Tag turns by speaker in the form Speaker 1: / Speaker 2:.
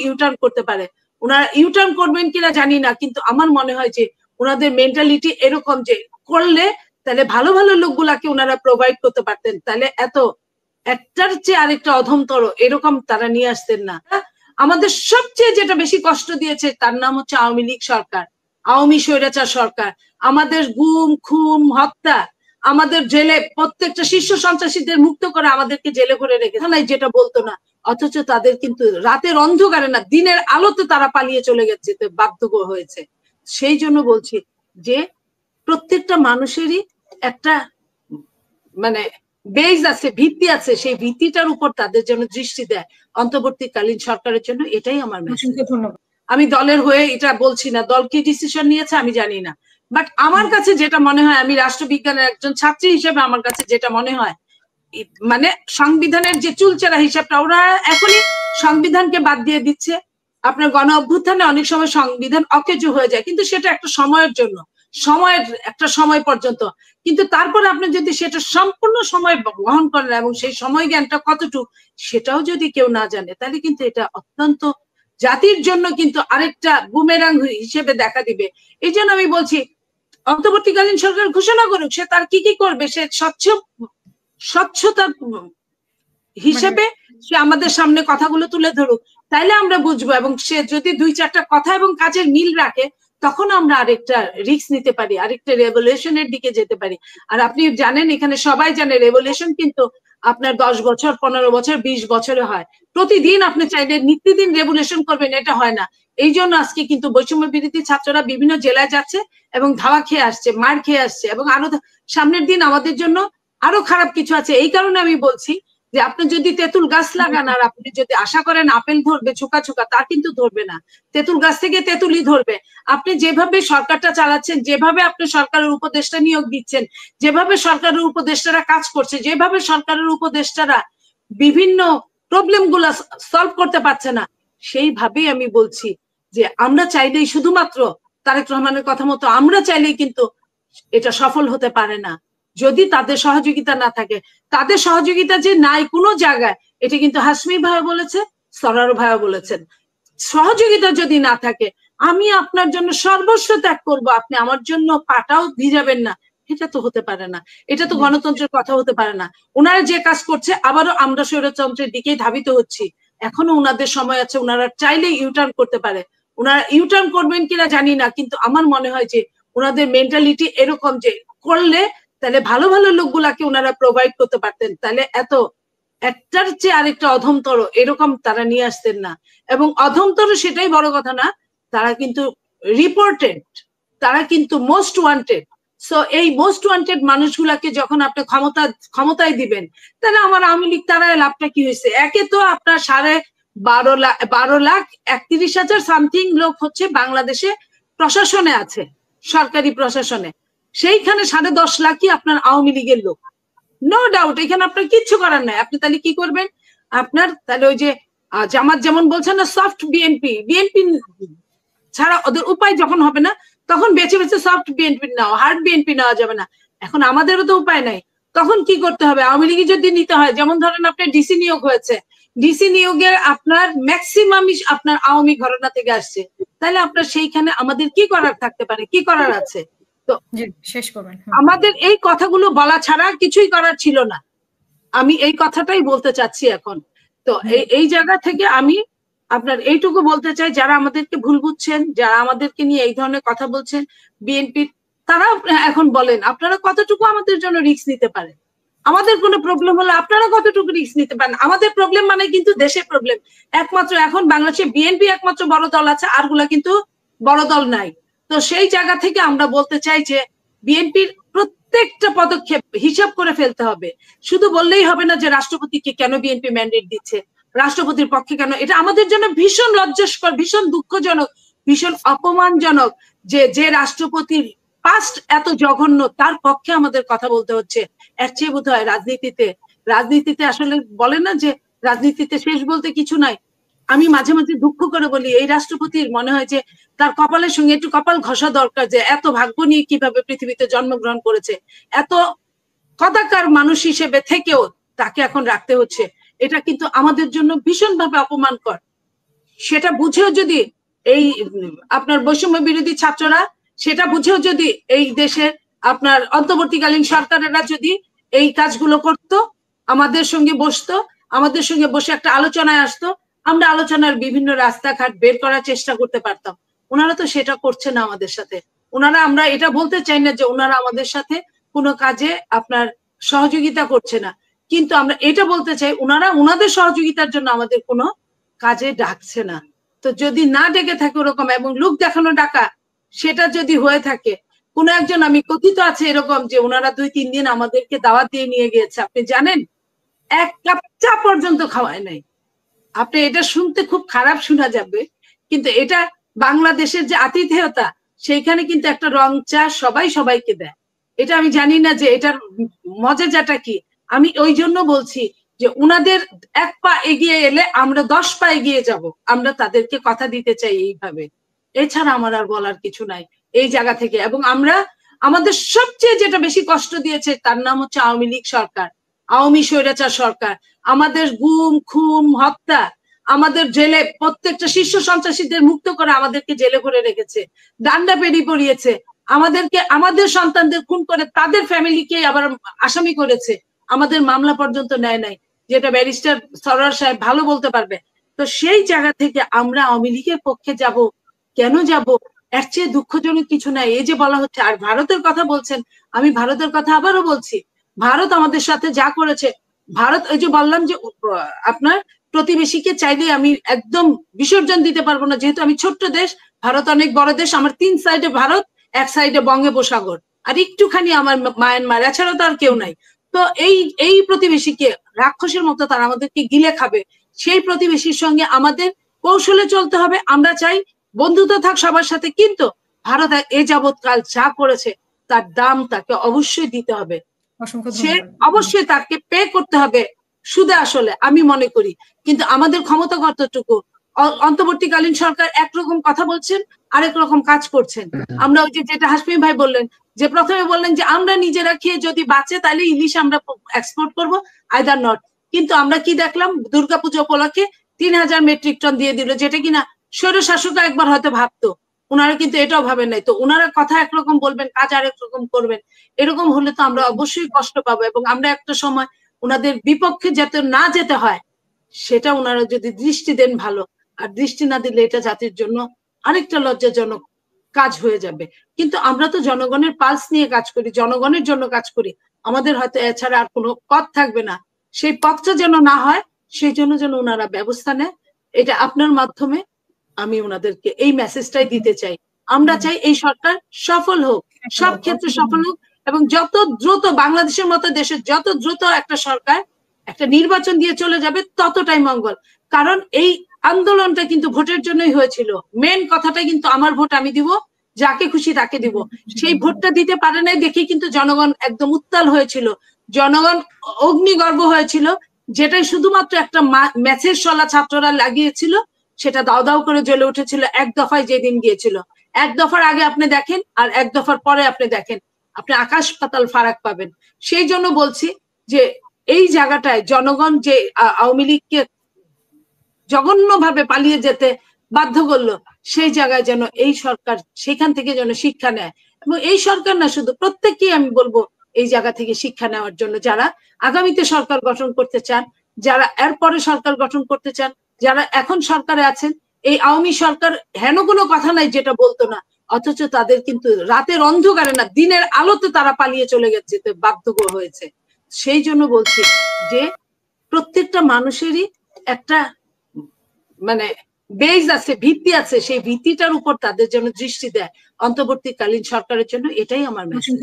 Speaker 1: U turn করতে পারে। ওনারা ইউটার্ন করবেন কিনা জানি না, কিন্তু আমার মনে হয় যে ওনাদের মেন্টালিটি এরকম যে করলে তাহলে ভালো ভালো লোকগুলাকে ওনারা প্রোভাইড করতে পারতেন, তাহলে এত একটার চেয়ে আরেকটা অধমতর এরকম তারা নিয়ে আসতেন না। আমাদের সবচেয়ে যেটা বেশি কষ্ট দিয়েছে তার নাম হচ্ছে আওয়ামী লীগ সরকার, আওয়ামী স্বৈরাচার সরকার। আমাদের গুম খুন হত্যা, আমাদের জেলে প্রত্যেকটা শীর্ষ সন্ত্রাসীদের মুক্ত করে আমাদেরকে জেলে করে রেখেছে না, যেটা বলতো না, অথচ তাদের কিন্তু রাতের অন্ধকারে না দিনের আলোতে তারা পালিয়ে চলে গেছে, বাধ্য হয়েছে। সেই জন্য বলছি যে প্রত্যেকটা মানুষেরই একটা মানে বেজ আছে, ভিত্তি আছে, সেই ভিত্তিটার উপর তাদের জন্য দৃষ্টি দেয় অন্তর্বর্তীকালীন সরকারের জন্য, এটাই আমার মেসেজ।
Speaker 2: ধন্যবাদ।
Speaker 1: আমি দলের হয়ে এটা বলছি না, দল কি ডিসিশন নিয়েছে আমি জানি না, বাট আমার কাছে যেটা মনে হয়, আমি রাষ্ট্রবিজ্ঞানের একজন ছাত্রী হিসেবে আমার কাছে যেটা মনে হয়, মানে সংবিধানের যে চুলচেরা হিসাবটা ওরা এখনই সংবিধানকে বাদ দিয়ে দিচ্ছে। আপনার গণ অভ্যুত্থানে অনেক সময় সংবিধান অকেজো হয়ে যায়, কিন্তু সেটা একটা সময়ের জন্য, সময়ের একটা সময় পর্যন্ত, কিন্তু তারপরে আপনি যদি সেটা সম্পূর্ণ সময় গ্রহণ করেন এবং সেই সময় জ্ঞানটা কতটুকু সেটাও যদি কেউ না জানে, তাহলে কিন্তু এটা অত্যন্ত জাতির জন্য কিন্তু আরেকটা বুমেরাং হিসেবে দেখা দিবে। এই জন্য আমি বলছি অন্তর্বর্তীকালীন সরকার ঘোষণা করুক সে তার কি কি করবে, সে স্বচ্ছতা হিসেবে সে আমাদের সামনে কথাগুলো তুলে ধরুক, তাইলে আমরা বুঝবো। এবং সে যদি 2-4টা কথা এবং কাজের মিল রাখে, তখন আমরা আরেকটা রিস্ক নিতে পারি, আরেকটা রেভলিউশনের দিকে যেতে পারি। আর আপনি জানেন, এখানে সবাই জানে রেভলিউশন কিন্তু আপনার 10 বছর 15 বছর 20 বছরে হয়। প্রতিদিন আপনি চাইলে নিত্যদিন রেভলিউশন করবেন, এটা হয় না। এই জন্য আজকে কিন্তু বৈষম্য বিরোধী ছাত্ররা বিভিন্ন জেলায় যাচ্ছে এবং ধাওয়া খেয়ে আসছে, মার খেয়ে আসছে, এবং আরো সামনের দিন আমাদের জন্য আরো খারাপ কিছু আছে। এই কারণে আমি বলছি যে আপনি যদি তেঁতুল গাছ লাগান আর আপনি যদি আশা করেন আপেল ধরবে ছোকা ছোকা, তা কিন্তু ধরবে না। তেঁতুল গাছ থেকে তেঁতুলই ধরবে। আপনি যেভাবে সরকারটা চালাচ্ছেন, যেভাবে আপনি সরকারের উপদেষ্টা নিয়োগ দিচ্ছেন, যেভাবে সরকারের উপদেষ্টারা কাজ করছে, যেভাবে সরকারের উপদেষ্টারা বিভিন্ন প্রবলেম গুলা সলভ করতে পারছে না, সেইভাবেই আমি বলছি যে আমরা চাইলেই, শুধুমাত্র তারেক রহমানের কথা মতো আমরা চাইলেই কিন্তু এটা সফল হতে পারে না, যদি তাদের সহযোগিতা না থাকে। তাদের সহযোগিতা যে নাই কোনো জায়গায়, এটা কিন্তু হাসমি ভাই বলেছে, সরার ভাইও বলেছেন। সহযোগিতা যদি না থাকে, আমি আপনার জন্য সর্বস্ব ত্যাগ করব, আপনি আমার জন্য পাটাও ভিজাবেন না, এটা তো হতে পারে না। এটা তো গণতন্ত্রের কথা হতে পারে না। ওনারা যে কাজ করছে, আবারও আমরা স্বৈরতন্ত্রের দিকেই ধাবিত হচ্ছি। এখনো ওনাদের সময় আছে, ওনারা চাইলে ইউটার্ন করতে পারে। ওনারা ইউটার্ন করবেন কিনা জানি না, কিন্তু আমার মনে হয় যে ওনাদের মেন্টালিটি এরকম যে করলে তাহলে ভালো ভালো লোকগুলাকে ওনারা প্রোভাইড করতে পারতেন, তাহলে এত একটার চেয়ে আরেকটা অধমতর এরকম তারা নিয়ে আসতেন না। এবং অধমতর সেটাই বড় কথা না, তারা কিন্তু রিপোর্টেড, তারা কিন্তু মোস্ট ওয়ান্টেড। সো এই মোস্ট ওয়ান্টেড মানুষগুলাকে যখন আপনি ক্ষমতায় দিবেন, তাহলে আমার আওয়ামী লীগ তারা লাভটা কি হয়েছে? একে তো আপনার 12,31,000 সামথিং লোক হচ্ছে বাংলাদেশে প্রশাসনে আছে, সরকারি প্রশাসনে, সেইখানে 10.5 লাখই আপনার আওয়ামী লীগের লোক। নো ডাউট, এখানে আপনার কিচ্ছু করার নাই। আপনি তাহলে কি করবেন? আপনার তাহলে ওই যে জামাত যেমন বলছেন না, সফট বিএনপি, বিএনপি ছাড়া ওদের উপায় যখন হবে না, তখন বেছে বেছে সফট বিএনপি নাও, হার্ড বিএনপি নেওয়া যাবে না। এখন আমাদেরও তো উপায় নাই, তখন কি করতে হবে? আওয়ামী লীগ যদি নিতে হয়, যেমন ধরেন আপনার ডিসি নিয়োগ হয়েছে, ডিসি নিয়োগের আপনার ম্যাক্সিমামই আপনার আওয়ামী ঘরানা থেকে আসছে, তাহলে আপনার সেইখানে আমাদের কি করার থাকতে পারে, কি করার আছে? তো
Speaker 2: শেষ করবেন।
Speaker 1: আমাদের এই কথাগুলো বলা ছাড়া কিছুই করার ছিল না, আমি এই কথাটাই বলতে চাচ্ছি এখন। তো এই জায়গা থেকে আমি আপনার এইটুকু বলতে চাই, যারা আমাদেরকে ভুল বুঝছেন, যারা আমাদেরকে নিয়ে এই ধরনের কথা বলছেন, বিএনপি, তারা এখন বলেন আপনারা কতটুকু আমাদের জন্য রিস্ক নিতে পারেন? আমাদের কোনো প্রবলেম হলে আপনারা কতটুকু রিস্ক নিতে পারেন? আমাদের প্রবলেম মানে কিন্তু দেশের প্রবলেম। একমাত্র এখন বাংলাদেশে বিএনপি একমাত্র বড় দল আছে, আরগুলা কিন্তু বড় দল নাই। তো সেই জায়গা থেকে আমরা বলতে চাই যে বিএনপির প্রত্যেকটা পদক্ষেপ হিসাব করে ফেলতে হবে। শুধু বললেই হবে না যে রাষ্ট্রপতিকে কেন বিএনপি ম্যান্ডেট দিচ্ছে, রাষ্ট্রপতির পক্ষে কেন। এটা আমাদের জন্য ভীষণ লজ্জাস্কর, ভীষণ দুঃখজনক, ভীষণ অপমানজনক যে রাষ্ট্রপতির পাস্ট এত জঘন্য, তার পক্ষে আমাদের কথা বলতে হচ্ছে। এর চেয়ে বোধ হয় রাজনীতিতে আসলে বলে না যে রাজনীতিতে শেষ বলতে কিছু নাই। আমি মাঝে মাঝে দুঃখ করে বলি, এই রাষ্ট্রপতির মনে হয় যে তার কপালের সঙ্গে একটু কপাল ঘষা দরকার, যে এত ভাগ্য নিয়ে কিভাবে পৃথিবীতে জন্মগ্রহণ করেছে, এত কথাকার মানুষ হিসেবে থেকেও তাকে এখন রাখতে হচ্ছে। এটা কিন্তু আমাদের জন্য ভীষণভাবে অপমানকর। সেটা বুঝেও যদি এই আপনার বৈষম্য বিরোধী ছাত্ররা সেটা বুঝেও যদি এই দেশের আপনার অন্তর্বর্তীকালীন সরকারেরা যদি এই কাজগুলো করত, আমাদের সঙ্গে বসতো, আমাদের সঙ্গে বসে একটা আলোচনায় আসতো, আমরা আলোচনার বিভিন্ন রাস্তাঘাট বের করার চেষ্টা করতে পারতাম। ওনারা তো সেটা করছে না আমাদের সাথে। ওনারা, আমরা এটা বলতে চাই না যে ওনারা আমাদের সাথে কোনো কাজে আপনার সহযোগিতা করছে না, কিন্তু আমরা এটা বলতে চাই ওনারা ওনাদের সহযোগিতার জন্য আমাদের কোনো কাজে ডাকছে না। তো যদি না ডেকে থাকে ওরকম এবং লোক দেখানো ডাকা সেটা যদি হয়ে থাকে, কোন একজন, আমি কথিত আছে এরকম যে ওনারা 2-3 দিন আমাদেরকে দাওয়াত দিয়ে নিয়ে গিয়েছে, আপনি জানেন, 1 কাপ চা পর্যন্ত খাওয়ায় নাই। আপনি এটা শুনতে খুব খারাপ শোনা যাবে, কিন্তু এটা বাংলাদেশের যে আতিথেয়তা, সেইখানে কিন্তু একটা রং চা সবাই সবাইকে দেয়। এটা আমি জানি না যে এটার মজাটা কি। আমি ওই জন্য বলছি যে উনাদের 1 পা এগিয়ে এলে আমরা 10 পা এগিয়ে যাব, আমরা তাদেরকে কথা দিতে চাই এইভাবে। এছাড়া আমার আর বলার কিছু নাই এই জায়গা থেকে। এবং আমরা, আমাদের সবচেয়ে যেটা বেশি কষ্ট দিয়েছে তার নাম হচ্ছে আওয়ামী লীগ সরকার, আওয়ামী স্বৈরাচার সরকার। আমাদের গুম খুন হত্যা, আমাদের জেলে প্রত্যেকটা শীর্ষ সন্ত্রাসীদের মুক্ত করে আমাদেরকে জেলে ভরে রেখেছে, ডান্ডা বেরি পড়িয়েছে, আমাদেরকে, আমাদের সন্তানদের খুন করে তাদের ফ্যামিলিকে আবার আসামি করেছে, আমাদের মামলা পর্যন্ত নেয় নাই, যেটা ব্যারিস্টার সরোয়ার সাহেব ভালো বলতে পারবে। তো সেই জায়গা থেকে আমরা আওয়ামী লীগের পক্ষে যাব, কেন যাব? এর চেয়ে দুঃখজনক কিছু নাই। এই যে বলা হচ্ছে, আর ভারতের কথা বলছেন, আমি ভারতের কথা আবারও বলছি, ভারত আমাদের সাথে যা করেছে, ভারত, ওই যে বললাম যে আপনার প্রতিবেশীকে চাইলে আমি একদম বিসর্জন দিতে পারবো না, যেহেতু আমি ছোট্ট দেশ, ভারত অনেক বড় দেশ, আমার 3 সাইডে ভারত, 1 সাইডে বঙ্গোপসাগর, আর একটুখানি আমার মায়ানমার, এছাড়া তো আর কেউ নাই। তো এই প্রতিবেশীকে রাক্ষসের মতো তারা আমাদেরকে গিলে খাবে, সেই প্রতিবেশীর সঙ্গে আমাদের কৌশলে চলতে হবে। আমরা চাই বন্ধুত্ব থাক সবার সাথে, কিন্তু ভারত এ যাবৎকাল যা করেছে তার দাম তাকে অবশ্যই দিতে হবে, সে অবশ্যই তাকে পে করতে হবে সুদে আসলে, আমি মনে করি। কিন্তু আমাদের ক্ষমতা কতটুকু? অন্তর্বর্তীকালীন সরকার একরকম কথা বলছেন, আরেক রকম কাজ করছেন। আমরা ওই যে যেটা হাসমি ভাই বললেন, যে প্রথমে বললেন যে আমরা নিজেরা খেয়ে যদি বাঁচে তাহলে ইলিশ আমরা এক্সপোর্ট করব, আইদার নট। কিন্তু আমরা কি দেখলাম, দুর্গাপূজা উপলক্ষে 3000 মেট্রিক টন দিয়ে দিল, যেটা কিনা স্বৈরশাসকরা একবার হয়তো ভাবতো, ওনারা কিন্তু এটাও ভাবেন নাই। তো ওনারা কথা একরকম বলবেন, কাজ আরেক রকম করবেন, এরকম হলে তো আমরা অবশ্যই কষ্ট পাবো। এবং আমরা একটা সময় ওনাদের বিপক্ষে যাতে না যেতে হয়, সেটা ওনারা যদি দৃষ্টি দেন ভালো, আর দৃষ্টি না দিলে এটা জাতির জন্য আরেকটা লজ্জাজনক কাজ হয়ে যাবে। কিন্তু আমরা তো জনগণের পালস নিয়ে কাজ করি, জনগণের জন্য কাজ করি, আমাদের হয়তো এছাড়া আর কোনো পথ থাকবে না। সেই পথটা যেন না হয়, সেই জন্য যেন ওনারা ব্যবস্থা নেয়। এটা আপনার মাধ্যমে আমি ওনাদেরকে এই মেসেজটাই দিতে চাই। আমরা চাই এই সরকার সফল হোক, সব ক্ষেত্রে সফল হোক, এবং যত দ্রুত, বাংলাদেশের মতো দেশে যত দ্রুত একটা সরকার একটা নির্বাচন দিয়ে চলে যাবে ততটাই মঙ্গল। কারণ এই আন্দোলনটা কিন্তু ভোটের জন্যই হয়েছিল। মেন কথাটা কিন্তু আমার ভোট আমি দিব, যাকে খুশি তাকে দিব। সেই ভোটটা দিতে পারে নাই দেখে কিন্তু জনগণ একদম উত্তাল হয়েছিল, জনগণ অগ্নিগর্ভ হয়েছিল, যেটাই শুধুমাত্র একটা ম্যাচের শলা ছাত্ররা লাগিয়েছিল, সেটা দাও দাও করে জ্বলে উঠেছিল এক দফায় যেদিন গিয়েছিল। এক দফার আগে আপনি দেখেন আর এক দফার পরে আপনি দেখেন, আপনি আকাশ পাতাল ফারাক পাবেন। সেই জন্য বলছি যে এই জায়গাটায় জনগণ যে আওয়ামী লীগকে জঘন্যভাবে পালিয়ে যেতে বাধ্য করলো, সেই জায়গায় যেন এই সরকার সেখান থেকে যেন শিক্ষা নেয়। এবং এই সরকার না, শুধু প্রত্যেককেই আমি বলবো এই জায়গা থেকে শিক্ষা নেওয়ার জন্য, যারা আগামীতে সরকার গঠন করতে চান, যারা এরপরে সরকার গঠন করতে চান, যারা এখন সরকারে আছেন, এই আওয়ামী সরকার হেন কোনো কথা নাই যেটা বলতো না, অথচ তাদের কিন্তু রাতের অন্ধকারে না, দিনের আলোতে তারা পালিয়ে চলে যেতে বাধ্য হয়েছে। সেই জন্য বলছি যে প্রত্যেকটা মানুষেরই একটা মানে বেজ আছে, ভিত্তি আছে, সেই ভিত্তিটার উপর তাদের জন্য দৃষ্টি দেয় অন্তর্বর্তীকালীন সরকারের জন্য, এটাই আমার মেসেজ।